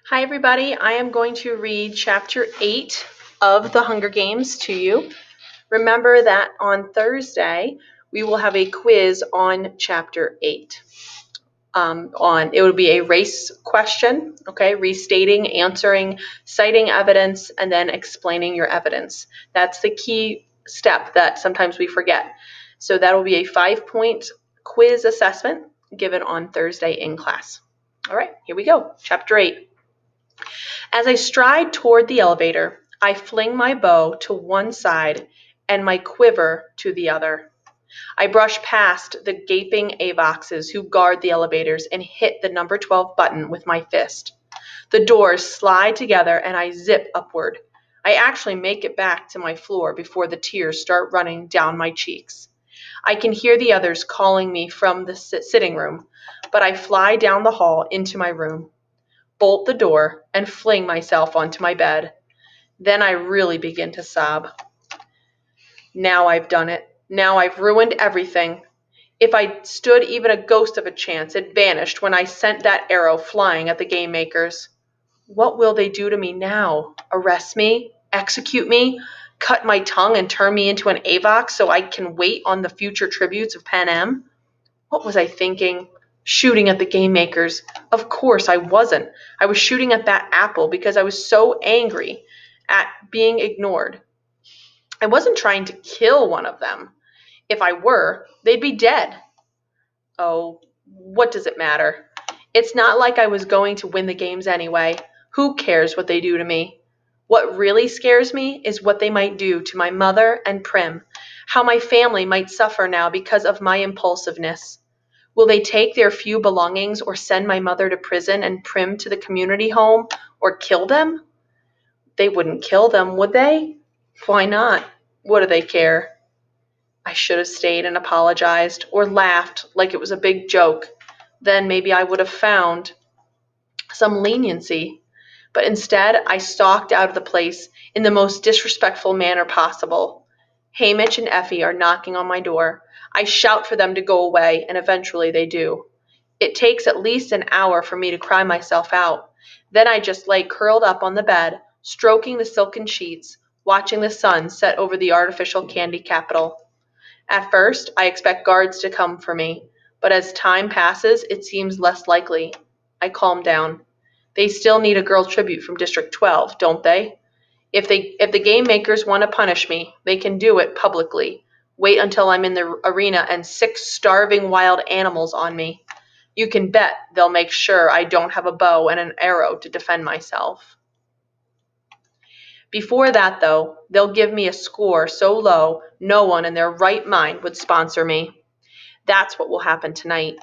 Hi, everybody. I am going to read Chapter 8 of The Hunger Games to you. Remember that on Thursday, we will have a quiz on Chapter 8. It will be a race question, okay, restating, answering, citing evidence, and then explaining your evidence. That's the key step that sometimes we forget. So that will be a 5-point quiz assessment given on Thursday in class. All right, here we go. Chapter 8. As I stride toward the elevator, I fling my bow to one side and my quiver to the other. I brush past the gaping AVOXs who guard the elevators and hit the number 12 button with my fist. The doors slide together and I zip upward. I actually make it back to my floor before the tears start running down my cheeks. I can hear the others calling me from the sitting room, but I fly down the hall into my room, bolt the door, and fling myself onto my bed. Then I really begin to sob. Now I've done it. Now I've ruined everything. If I stood even a ghost of a chance, it vanished when I sent that arrow flying at the game makers. What will they do to me now? Arrest me? Execute me? Cut my tongue and turn me into an AVOX so I can wait on the future tributes of Pan Am? What was I thinking? Shooting at the game makers. Of course I wasn't. I was shooting at that apple because I was so angry at being ignored. I wasn't trying to kill one of them. If I were, they'd be dead. Oh, what does it matter? It's not like I was going to win the games anyway. Who cares what they do to me? What really scares me is what they might do to my mother and Prim, how my family might suffer now because of my impulsiveness. Will they take their few belongings or send my mother to prison and Prim to the community home or kill them? They wouldn't kill them, would they? Why not? What do they care? I should have stayed and apologized or laughed like it was a big joke. Then maybe I would have found some leniency. But instead, I stalked out of the place in the most disrespectful manner possible. Hamish and Effie are knocking on my door. I shout for them to go away, and eventually they do. It takes at least an hour for me to cry myself out. Then I just lay curled up on the bed, stroking the silken sheets, watching the sun set over the artificial candy capital. At first, I expect guards to come for me, but as time passes, it seems less likely. I calm down. They still need a girl tribute from District 12, don't they? If the game makers want to punish me, they can do it publicly. Wait until I'm in the arena and 6 starving wild animals on me. You can bet they'll make sure I don't have a bow and an arrow to defend myself. Before that, though, they'll give me a score so low no one in their right mind would sponsor me. That's what will happen tonight.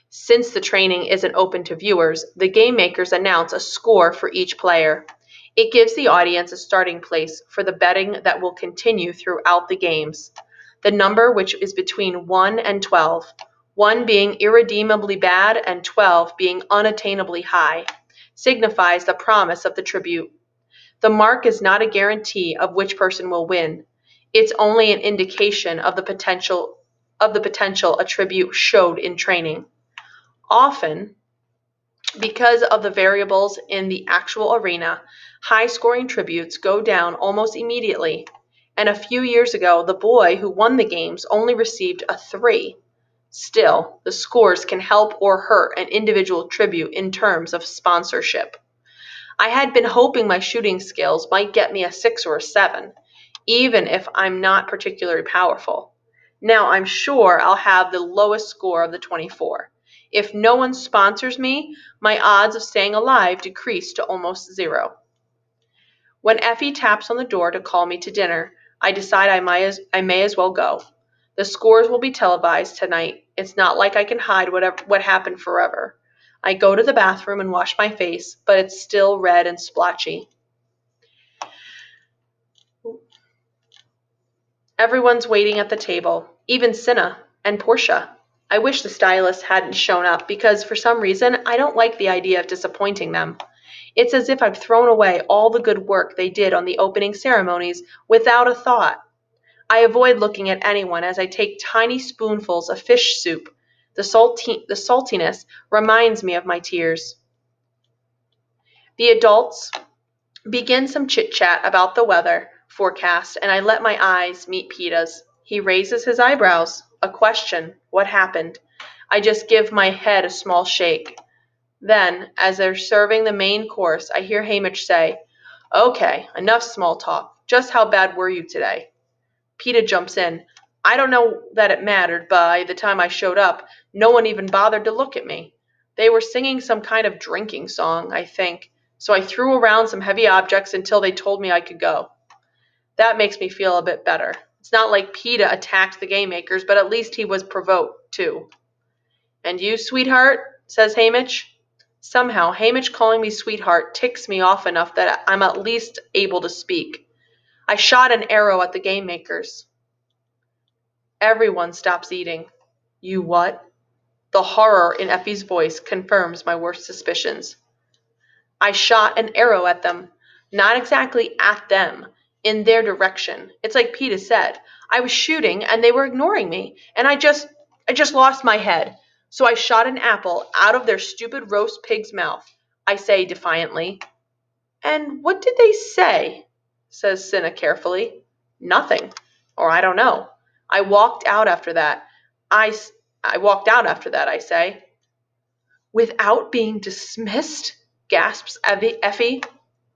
Since the training isn't open to viewers, the game makers announce a score for each player. It gives the audience a starting place for the betting that will continue throughout the games. The number, which is between 1 and 12, 1 being irredeemably bad and 12 being unattainably high, signifies the promise of the tribute. The mark is not a guarantee of which person will win. It's only an indication of the potential a tribute showed in training. Often, because of the variables in the actual arena, high-scoring tributes go down almost immediately. And a few years ago, the boy who won the games only received a 3. Still, the scores can help or hurt an individual tribute in terms of sponsorship. I had been hoping my shooting skills might get me a 6 or a 7, even if I'm not particularly powerful. Now I'm sure I'll have the lowest score of the 24. If no one sponsors me, my odds of staying alive decrease to almost 0. When Effie taps on the door to call me to dinner, I decide I may as well go. The scores will be televised tonight. It's not like I can hide what happened forever. I go to the bathroom and wash my face, but it's still red and splotchy. Everyone's waiting at the table, even Cinna and Portia. I wish the stylist hadn't shown up because for some reason I don't like the idea of disappointing them. It's as if I've thrown away all the good work they did on the opening ceremonies without a thought. I avoid looking at anyone as I take tiny spoonfuls of fish soup. The saltiness reminds me of my tears. The adults begin some chit-chat about the weather forecast, and I let my eyes meet Peta's. He raises his eyebrows. A question. What happened? I just give my head a small shake. Then, as they're serving the main course, I hear Hamish say, "Okay, enough small talk. Just how bad were you today?" Peta jumps in. I don't know that it mattered. By the time I showed up, no one even bothered to look at me. They were singing some kind of drinking song, I think, so I threw around some heavy objects until they told me I could go. That makes me feel a bit better. It's not like Peta attacked the game makers, but at least he was provoked, too. And you, sweetheart? Says Hamish. Somehow, Hamish calling me sweetheart ticks me off enough that I'm at least able to speak. I shot an arrow at the game makers. Everyone stops eating. You what? The horror in Effie's voice confirms my worst suspicions. I shot an arrow at them. Not exactly at them, in their direction. It's like Peta said. I was shooting and they were ignoring me, and I just lost my head. So I shot an apple out of their stupid roast pig's mouth, I say defiantly. And what did they say? Says Cinna carefully. Nothing. Or I don't know. I walked out after that. I walked out after that, I say. Without being dismissed? Gasps Effie.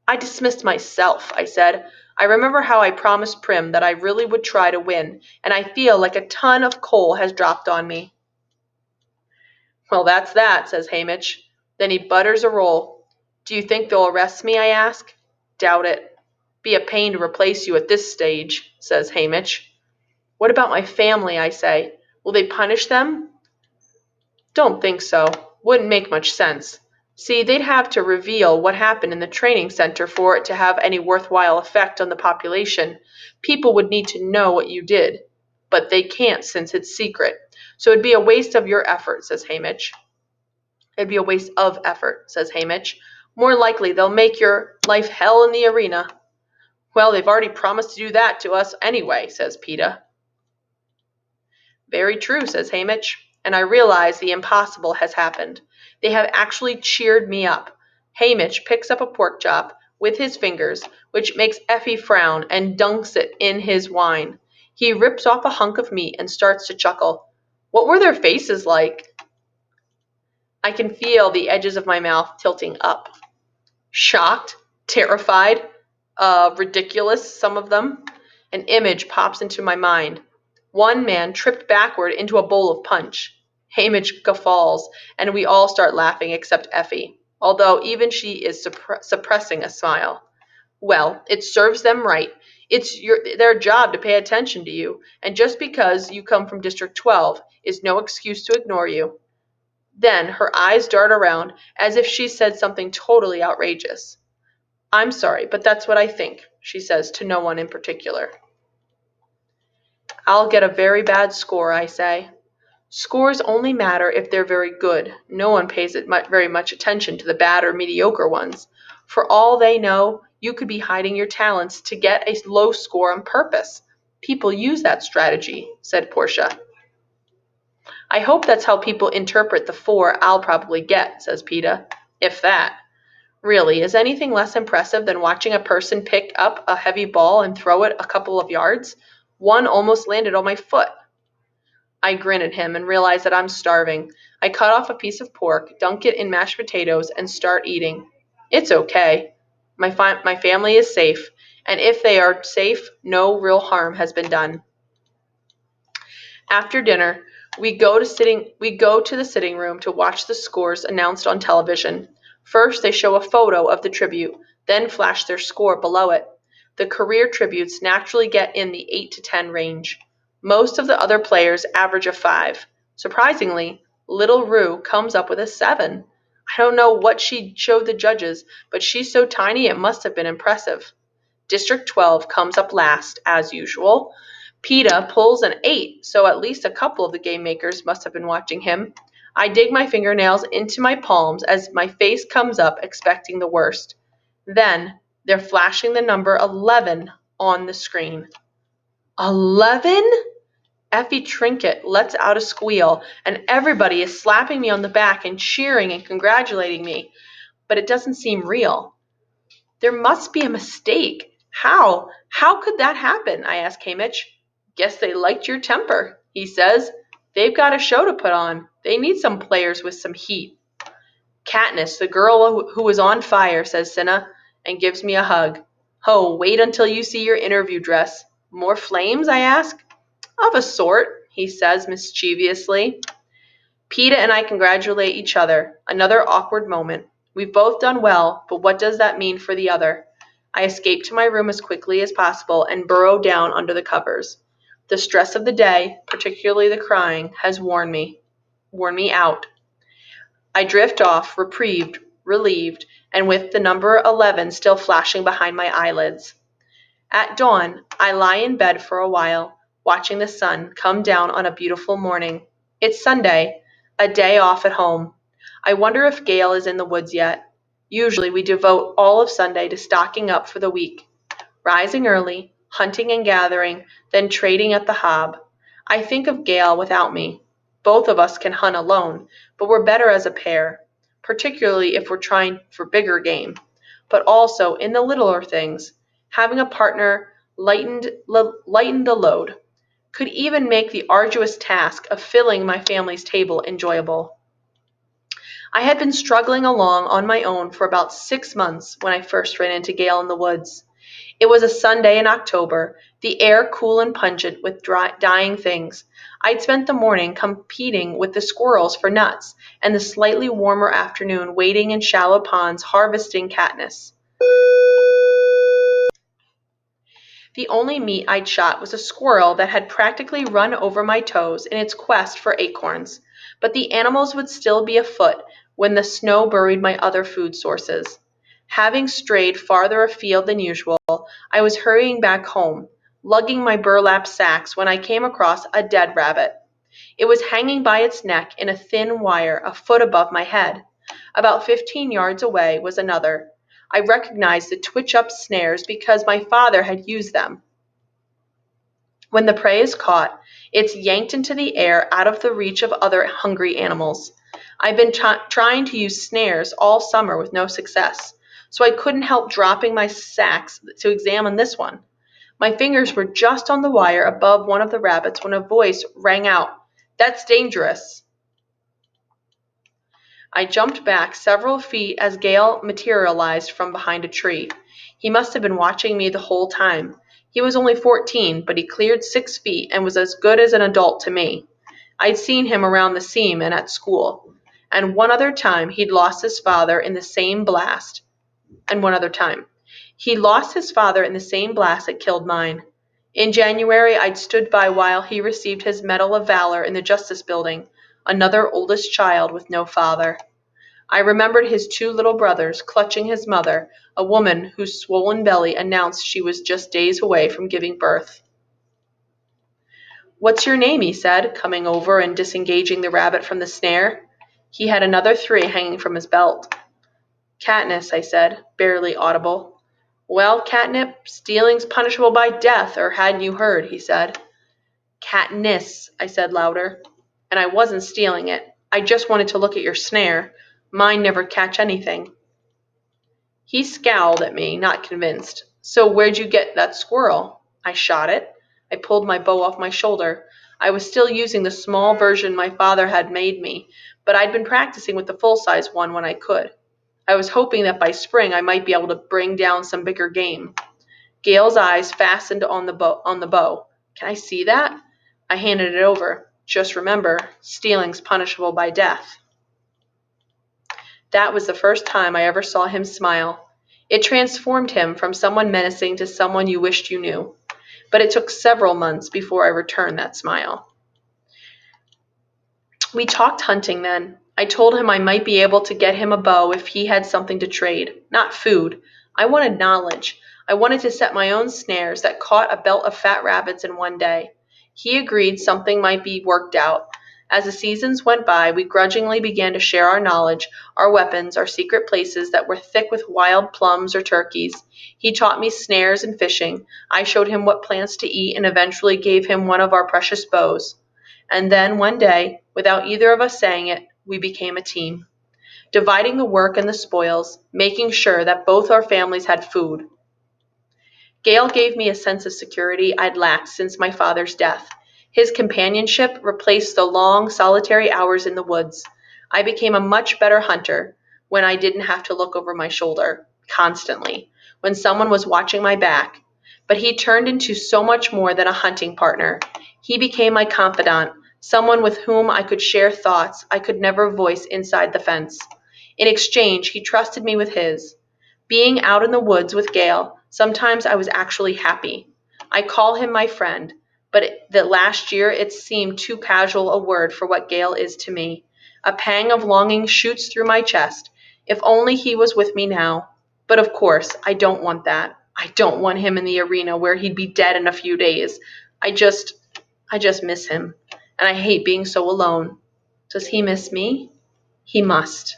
I dismissed myself, I said. I remember how I promised Prim that I really would try to win, and I feel like a ton of coal has dropped on me. Well, that's that, says Hamish. Then he butters a roll. Do you think they'll arrest me, I ask. Doubt it. Be a pain to replace you at this stage, says Hamish. What about my family, I say. Will they punish them? Don't think so. Wouldn't make much sense. See, they'd have to reveal what happened in the training center for it to have any worthwhile effect on the population. People would need to know what you did. But they can't since it's secret. So it'd be a waste of your effort, says Hamish. It'd be a waste of effort, says Hamish. More likely they'll make your life hell in the arena. Well, they've already promised to do that to us anyway, says Peta. Very true, says Hamish, and I realize the impossible has happened. They have actually cheered me up. Hamish picks up a pork chop with his fingers, which makes Effie frown, and dunks it in his wine. He rips off a hunk of meat and starts to chuckle. What were their faces like? I can feel the edges of my mouth tilting up. Shocked, terrified, ridiculous, some of them. An image pops into my mind. One man tripped backward into a bowl of punch. Hamish guffaws, and we all start laughing except Effie, although even she is suppressing a smile. Well, it serves them right. It's their job to pay attention to you, and just because you come from District 12 is no excuse to ignore you. Then her eyes dart around as if she said something totally outrageous. I'm sorry, but that's what I think, she says to no one in particular. I'll get a very bad score, I say. Scores only matter if they're very good. No one pays very much attention to the bad or mediocre ones. For all they know, you could be hiding your talents to get a low score on purpose. People use that strategy, said Portia. I hope that's how people interpret the 4 I'll probably get, says Peta. If that. Really, is anything less impressive than watching a person pick up a heavy ball and throw it a couple of yards? One almost landed on my foot. I grin at him and realize that I'm starving. I cut off a piece of pork, dunk it in mashed potatoes, and start eating. It's okay. My family is safe, and if they are safe, no real harm has been done. After dinner, we go to the sitting room to watch the scores announced on television. First, they show a photo of the tribute, then flash their score below it. The career tributes naturally get in the 8 to 10 range. Most of the other players average a 5. Surprisingly, Little Rue comes up with a 7. I don't know what she showed the judges, but she's so tiny it must have been impressive. District 12 comes up last, as usual. Peta pulls an 8, so at least a couple of the game makers must have been watching him. I dig my fingernails into my palms as my face comes up, expecting the worst. Then they're flashing the number 11 on the screen. 11? Effie Trinket lets out a squeal, and everybody is slapping me on the back and cheering and congratulating me. But it doesn't seem real. There must be a mistake. How? How could that happen? I asked Hamish. Guess they liked your temper, he says. They've got a show to put on. They need some players with some heat. Katniss, the girl who was on fire, says Cinna, and gives me a hug. Oh, wait until you see your interview dress. More flames? I ask. Of a sort, he says mischievously. Peeta and I congratulate each other. Another awkward moment. We've both done well, but what does that mean for the other? I escape to my room as quickly as possible and burrow down under the covers. The stress of the day, particularly the crying, has worn me out. I drift off, reprieved, relieved, and with the number 11 still flashing behind my eyelids. At dawn, I lie in bed for a while, watching the sun come down on a beautiful morning. It's Sunday, a day off at home. I wonder if Gale is in the woods yet. Usually we devote all of Sunday to stocking up for the week, rising early, hunting and gathering, then trading at the hob. I think of Gale without me. Both of us can hunt alone, but we're better as a pair, particularly if we're trying for bigger game, but also in the littler things. Having a partner lightened the load, could even make the arduous task of filling my family's table enjoyable. I had been struggling along on my own for about 6 months when I first ran into Gale in the woods. It was a Sunday in October, the air cool and pungent with dying things. I'd spent the morning competing with the squirrels for nuts, and the slightly warmer afternoon wading in shallow ponds harvesting Katniss. The only meat I'd shot was a squirrel that had practically run over my toes in its quest for acorns, but the animals would still be afoot when the snow buried my other food sources. Having strayed farther afield than usual, I was hurrying back home, lugging my burlap sacks when I came across a dead rabbit. It was hanging by its neck in a thin wire a foot above my head. About 15 yards away was another. I recognized the twitch-up snares because my father had used them. When the prey is caught, it's yanked into the air out of the reach of other hungry animals. I've been trying to use snares all summer with no success, so I couldn't help dropping my sacks to examine this one. My fingers were just on the wire above one of the rabbits when a voice rang out, "That's dangerous." I jumped back several feet as Gale materialized from behind a tree. He must have been watching me the whole time. He was only 14, but he cleared 6 feet and was as good as an adult to me. I'd seen him around the seam and at school. And one other time he'd lost his father in the same blast. And one other time. He lost his father in the same blast that killed mine. In January, I'd stood by while he received his Medal of Valor in the Justice Building, another oldest child with no father. I remembered his 2 little brothers clutching his mother, a woman whose swollen belly announced she was just days away from giving birth. "What's your name?" he said, coming over and disengaging the rabbit from the snare. He had another 3 hanging from his belt. "Katniss," I said, barely audible. "Well, catnip, stealing's punishable by death, or hadn't you heard?" he said. "Katniss," I said louder. "And I wasn't stealing it. I just wanted to look at your snare. Mine never catch anything." He scowled at me, not convinced. "So where'd you get that squirrel?" "I shot it." I pulled my bow off my shoulder. I was still using the small version my father had made me, but I'd been practicing with the full-size one when I could. I was hoping that by spring I might be able to bring down some bigger game. Gale's eyes fastened on the bow. "Can I see that?" I handed it over. "Just remember, stealing's punishable by death." That was the first time I ever saw him smile. It transformed him from someone menacing to someone you wished you knew. But it took several months before I returned that smile. We talked hunting then. I told him I might be able to get him a bow if he had something to trade. Not food. I wanted knowledge. I wanted to set my own snares that caught a belt of fat rabbits in one day. He agreed something might be worked out. As the seasons went by, we grudgingly began to share our knowledge, our weapons, our secret places that were thick with wild plums or turkeys. He taught me snares and fishing. I showed him what plants to eat and eventually gave him one of our precious bows. And then one day, without either of us saying it, we became a team. dividing the work and the spoils, making sure that both our families had food. Gale gave me a sense of security I'd lacked since my father's death. His companionship replaced the long, solitary hours in the woods. I became a much better hunter when I didn't have to look over my shoulder constantly, when someone was watching my back. But he turned into so much more than a hunting partner. He became my confidant, someone with whom I could share thoughts I could never voice inside the fence. In exchange, he trusted me with his. Being out in the woods with Gale, sometimes I was actually happy. I call him my friend, but that last year it seemed too casual a word for what Gale is to me. A pang of longing shoots through my chest. If only he was with me now. But of course, I don't want that. I don't want him in the arena where he'd be dead in a few days. I just miss him. And I hate being so alone. Does he miss me? He must.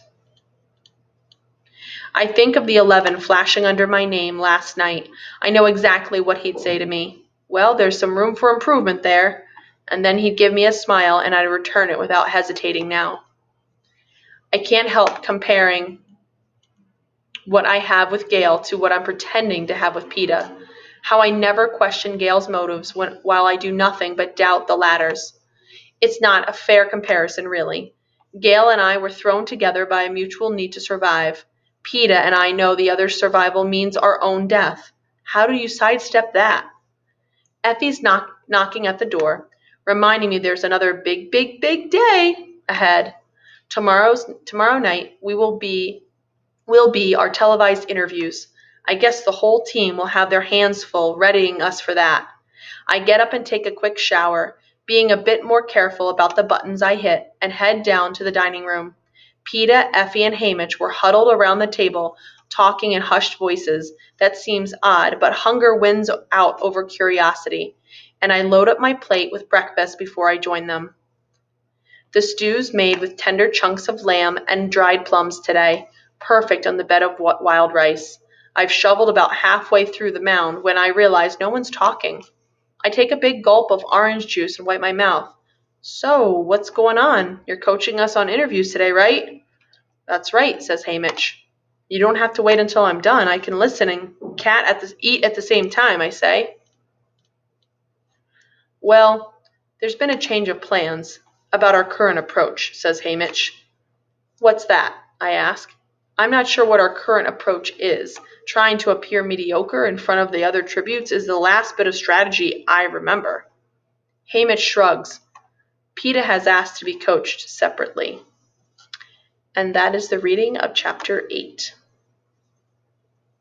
I think of the 11 flashing under my name last night. I know exactly what he'd say to me. Well, there's some room for improvement there. And then he'd give me a smile and I'd return it without hesitating now. I can't help comparing what I have with Gale to what I'm pretending to have with PETA. How I never question Gale's motives while I do nothing but doubt the latter's. It's not a fair comparison, really. Gale and I were thrown together by a mutual need to survive. PETA and I know the other's survival means our own death. How do you sidestep that? Effie's knocking at the door, reminding me there's another big, big, big day ahead. Tomorrow night will be our televised interviews. I guess the whole team will have their hands full readying us for that. I get up and take a quick shower, being a bit more careful about the buttons I hit, and head down to the dining room. PETA, Effie, and Hamish were huddled around the table, talking in hushed voices. That seems odd, but hunger wins out over curiosity, and I load up my plate with breakfast before I join them. The stew's made with tender chunks of lamb and dried plums today, perfect on the bed of wild rice. I've shoveled about halfway through the mound when I realize no one's talking. I take a big gulp of orange juice and wipe my mouth. So, what's going on? You're coaching us on interviews today, right? That's right, says Hamish. You don't have to wait until I'm done. I can listen and eat at the same time, I say. Well, there's been a change of plans about our current approach, says Hamish. What's that? I ask. I'm not sure what our current approach is. Trying to appear mediocre in front of the other tributes is the last bit of strategy I remember. Hamish shrugs. PETA has asked to be coached separately. And that is the reading of chapter 8.